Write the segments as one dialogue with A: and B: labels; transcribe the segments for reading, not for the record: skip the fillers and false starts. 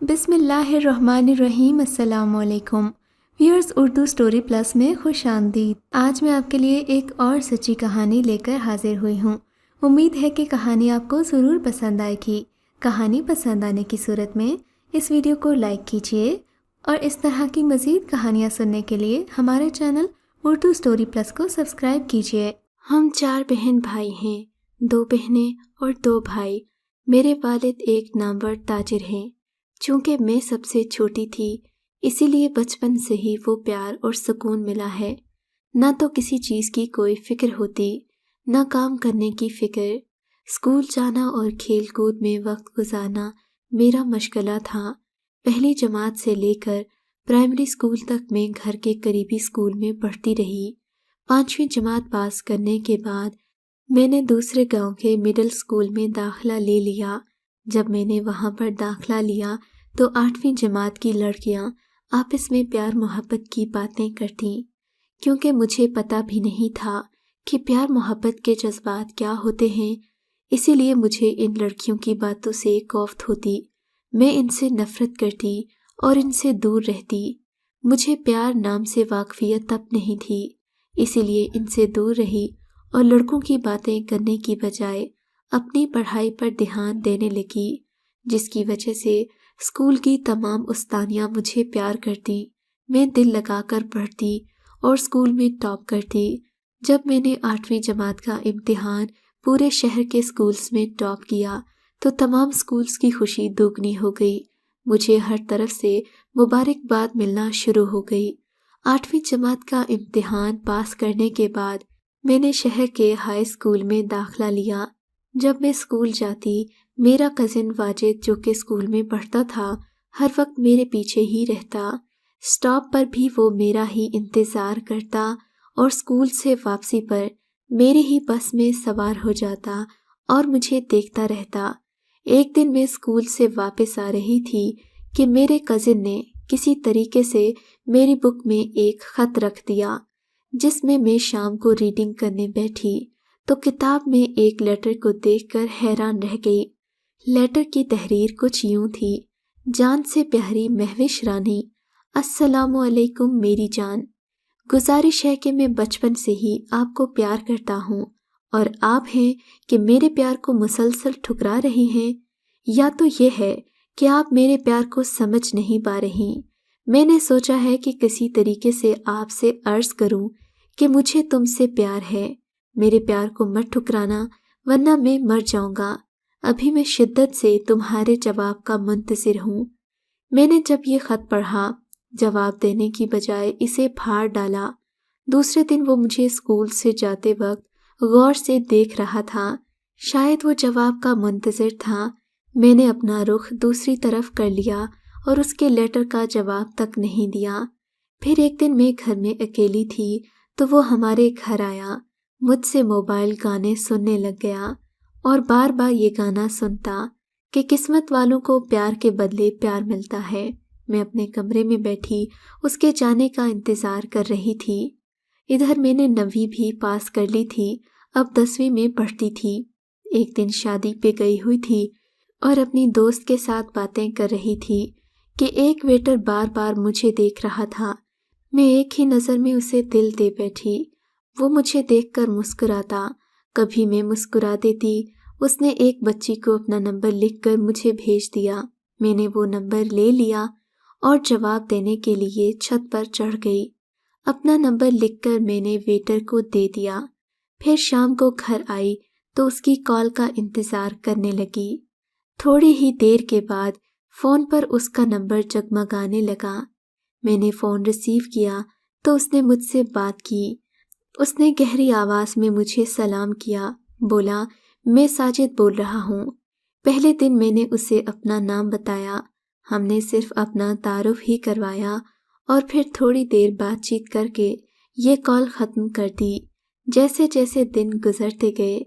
A: بسم اللہ الرحمن الرحیم۔ السلام علیکم ویورز، اردو سٹوری پلس میں خوش آمدید۔ آج میں آپ کے لیے ایک اور سچی کہانی لے کر حاضر ہوئی ہوں۔ امید ہے کہ کہانی آپ کو ضرور پسند آئے گی۔ کہانی پسند آنے کی صورت میں اس ویڈیو کو لائک کیجیے اور اس طرح کی مزید کہانیاں سننے کے لیے ہمارے چینل اردو سٹوری پلس کو سبسکرائب کیجیے۔ ہم 4 بہن بھائی ہیں، 2 بہنیں اور 2 بھائی۔ میرے والد ایک نامور تاجر ہیں۔ چونکہ میں سب سے چھوٹی تھی، اسی لیے بچپن سے ہی وہ پیار اور سکون ملا ہے۔ نہ تو کسی چیز کی کوئی فکر ہوتی، نہ کام کرنے کی فکر۔ اسکول جانا اور کھیل کود میں وقت گزارنا میرا مشغلہ تھا۔ پہلی جماعت سے لے کر پرائمری اسکول تک میں گھر کے قریبی اسکول میں پڑھتی رہی۔ 5ویں جماعت پاس کرنے کے بعد میں نے دوسرے گاؤں کے مڈل اسکول میں داخلہ لے لیا۔ جب میں نے وہاں پر داخلہ لیا تو 8ویں جماعت کی لڑکیاں آپس میں پیار محبت کی باتیں کرتیں۔ کیونکہ مجھے پتہ بھی نہیں تھا کہ پیار محبت کے جذبات کیا ہوتے ہیں، اسی لیے مجھے ان لڑکیوں کی باتوں سے کوفت ہوتی۔ میں ان سے نفرت کرتی اور ان سے دور رہتی۔ مجھے پیار نام سے واقفیت تب نہیں تھی، اسی لیے ان سے دور رہی اور لڑکوں کی باتیں کرنے کی بجائے اپنی پڑھائی پر دھیان دینے لگی، جس کی وجہ سے اسکول کی تمام استانیاں مجھے پیار کرتی۔ میں دل لگا کر پڑھتی اور اسکول میں ٹاپ کرتی۔ جب میں نے 8ویں جماعت کا امتحان پورے شہر کے اسکولز میں ٹاپ کیا تو تمام اسکولز کی خوشی دوگنی ہو گئی۔ مجھے ہر طرف سے مبارکباد ملنا شروع ہو گئی۔ 8ویں جماعت کا امتحان پاس کرنے کے بعد میں نے شہر کے ہائی اسکول میں داخلہ لیا۔ جب میں اسکول جاتی، میرا کزن واجد جو کہ اسکول میں پڑھتا تھا ہر وقت میرے پیچھے ہی رہتا۔ اسٹاپ پر بھی وہ میرا ہی انتظار کرتا اور اسکول سے واپسی پر میرے ہی بس میں سوار ہو جاتا اور مجھے دیکھتا رہتا۔ ایک دن میں اسکول سے واپس آ رہی تھی کہ میرے کزن نے کسی طریقے سے میری بک میں ایک خط رکھ دیا، جس میں شام کو ریڈنگ کرنے بیٹھی تو کتاب میں ایک لیٹر کو دیکھ کر حیران رہ گئی۔ لیٹر کی تحریر کچھ یوں تھی: جان سے پیاری مہوش رانی، السلام علیکم میری جان، گزارش ہے کہ میں بچپن سے ہی آپ کو پیار کرتا ہوں اور آپ ہیں کہ میرے پیار کو مسلسل ٹھکرا رہی ہیں، یا تو یہ ہے کہ آپ میرے پیار کو سمجھ نہیں پا رہی۔ میں نے سوچا ہے کہ کسی طریقے سے آپ سے عرض کروں کہ مجھے تم سے پیار ہے، میرے پیار کو مت ٹھکرانا ورنہ میں مر جاؤں گا۔ ابھی میں شدت سے تمہارے جواب کا منتظر ہوں۔ میں نے جب یہ خط پڑھا، جواب دینے کی بجائے اسے پھاڑ ڈالا۔ دوسرے دن وہ مجھے اسکول سے جاتے وقت غور سے دیکھ رہا تھا، شاید وہ جواب کا منتظر تھا۔ میں نے اپنا رخ دوسری طرف کر لیا اور اس کے لیٹر کا جواب تک نہیں دیا۔ پھر ایک دن میں گھر میں اکیلی تھی تو وہ ہمارے گھر آیا، مجھ سے موبائل گانے سننے لگ گیا اور بار بار یہ گانا سنتا کہ قسمت والوں کو پیار کے بدلے پیار ملتا ہے۔ میں اپنے کمرے میں بیٹھی اس کے جانے کا انتظار کر رہی تھی۔ ادھر میں نے 9ویں بھی پاس کر لی تھی، اب 10ویں میں پڑھتی تھی۔ ایک دن شادی پہ گئی ہوئی تھی اور اپنی دوست کے ساتھ باتیں کر رہی تھی کہ ایک ویٹر بار بار مجھے دیکھ رہا تھا۔ میں ایک ہی نظر میں اسے دل دے بیٹھی۔ وہ مجھے دیکھ کر مسکراتا، کبھی میں مسکرا دیتی۔ اس نے ایک بچی کو اپنا نمبر لکھ کر مجھے بھیج دیا۔ میں نے وہ نمبر لے لیا اور جواب دینے کے لیے چھت پر چڑھ گئی۔ اپنا نمبر لکھ کر میں نے ویٹر کو دے دیا۔ پھر شام کو گھر آئی تو اس کی کال کا انتظار کرنے لگی۔ تھوڑی ہی دیر کے بعد فون پر اس کا نمبر جگمگانے لگا۔ میں نے فون ریسیو کیا تو اس نے مجھ سے بات کی۔ اس نے گہری آواز میں مجھے سلام کیا، بولا میں ساجد بول رہا ہوں۔ پہلے دن میں نے اسے اپنا نام بتایا، ہم نے صرف اپنا تعارف ہی کروایا اور پھر تھوڑی دیر بات چیت کر کے یہ کال ختم کر دی۔ جیسے جیسے دن گزرتے گئے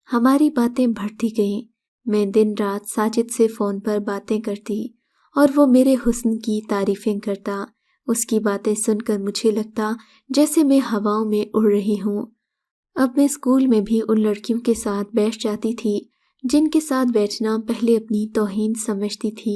A: ہماری باتیں بڑھتی گئیں۔ میں دن رات ساجد سے فون پر باتیں کرتی اور وہ میرے حسن کی تعریفیں کرتا۔ اس کی باتیں سن کر مجھے لگتا جیسے میں ہواؤں میں اڑ رہی ہوں۔ اب میں اسکول میں بھی ان لڑکیوں کے ساتھ بیٹھ جاتی تھی جن کے ساتھ بیٹھنا پہلے اپنی توہین سمجھتی تھی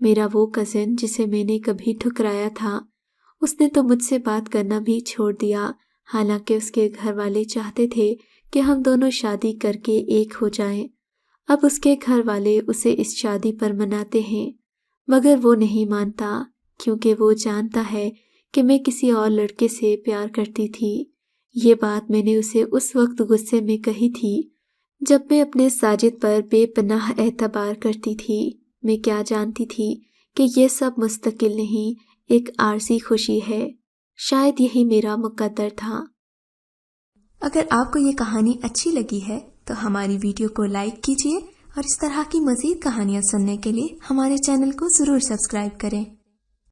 A: میرا وہ کزن جسے میں نے کبھی ٹھکرایا تھا، اس نے تو مجھ سے بات کرنا بھی چھوڑ دیا، حالانکہ اس کے گھر والے چاہتے تھے کہ ہم دونوں شادی کر کے ایک ہو جائیں۔ اب اس کے گھر والے اسے اس شادی پر مناتے ہیں، مگر وہ نہیں مانتا کیونکہ وہ جانتا ہے کہ میں کسی اور لڑکے سے پیار کرتی تھی۔ یہ بات میں نے اسے اس وقت غصے میں کہی تھی جب میں اپنے ساجد پر بے پناہ اعتبار کرتی تھی۔ میں کیا جانتی تھی کہ یہ سب مستقل نہیں، ایک عارضی خوشی ہے۔ شاید یہی میرا مقدر تھا۔
B: اگر آپ کو یہ کہانی اچھی لگی ہے تو ہماری ویڈیو کو لائک کیجیے اور اس طرح کی مزید کہانیاں سننے کے لیے ہمارے چینل کو ضرور سبسکرائب کریں۔